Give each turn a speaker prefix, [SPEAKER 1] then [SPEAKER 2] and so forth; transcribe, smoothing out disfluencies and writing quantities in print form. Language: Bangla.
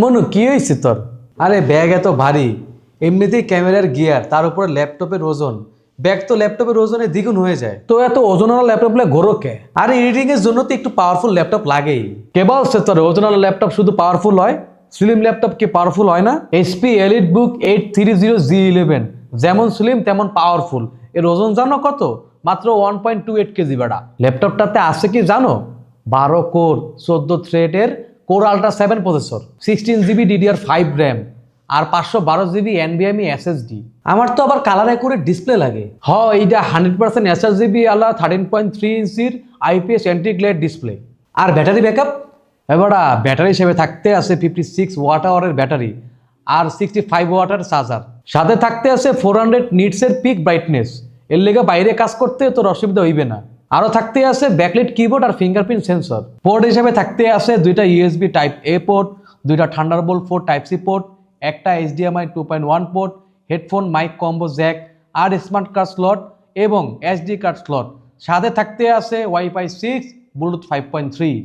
[SPEAKER 1] মনু কি হয়েছে তোর? আরে ব্যাগ এত ভারী, এমনিতেই ক্যামেরার গিয়ার, তার উপরে ল্যাপটপের ওজন। ব্যাগ তো ল্যাপটপের ওজনে দ্বিগুণ হয়ে যায়। তো এত ওজনওয়ালা ল্যাপটপ ঘোরো কে? আরে এডিটিং এর জন্য তো একটু পাওয়ারফুল ল্যাপটপ লাগেই। কে বলছে তোর ওজনওয়ালা ল্যাপটপ শুধু পাওয়ারফুল হয়? স্লিম ল্যাপটপ কি পাওয়ারফুল হয় না? এইচপি এলিটবুক 830G11 যেমন স্লিম তেমন পাওয়ারফুল। এর ওজন জানো কত? মাত্র 1.28 কেজি। বেড়া ল্যাপটপটাতে আছে কি জানো? 12 কোর 14 থ্রেডের core ultra 7 processor, 16GB DDR5 RAM আর 512GB NVMe SSD। আমার তো আবার কালার অ্যাকুরেট ডিসপ্লে লাগে। এইটা 100% SRGB আলা 13.3 ইঞ্চির IPS অ্যান্টি গ্লেয়ার ডিসপ্লে। আর ব্যাটারি ব্যাকআপ, এবারে ব্যাটারি হিসেবে থাকতে আছে 56 ওয়াট আওয়ারের ব্যাটারি আর 65 ওয়াটের চার্জার। সাথে থাকতে আছে 400 নিটসের পিক ব্রাইটনেস। এর লেগে বাইরে কাজ করতে তোর অসুবিধা হইবে না। আরো থাকতে আছে ব্যাকলাইট কিবোর্ড আর ফিঙ্গারপ্রিন্ট সেন্সর। পোর্ট হিসেবে থাকতে আছে দুইটা USB টাইপ A পোর্ট, দুইটা থান্ডারবোল্ট 4 টাইপ C পোর্ট, একটা HDMI 2.1 port, headphone mic combo jack আর স্মার্ট কার্ড স্লট এবং SD কার্ড স্লট। সাথে থাকতে আছে ওয়াইফাই 6, ব্লুটুথ 5.3।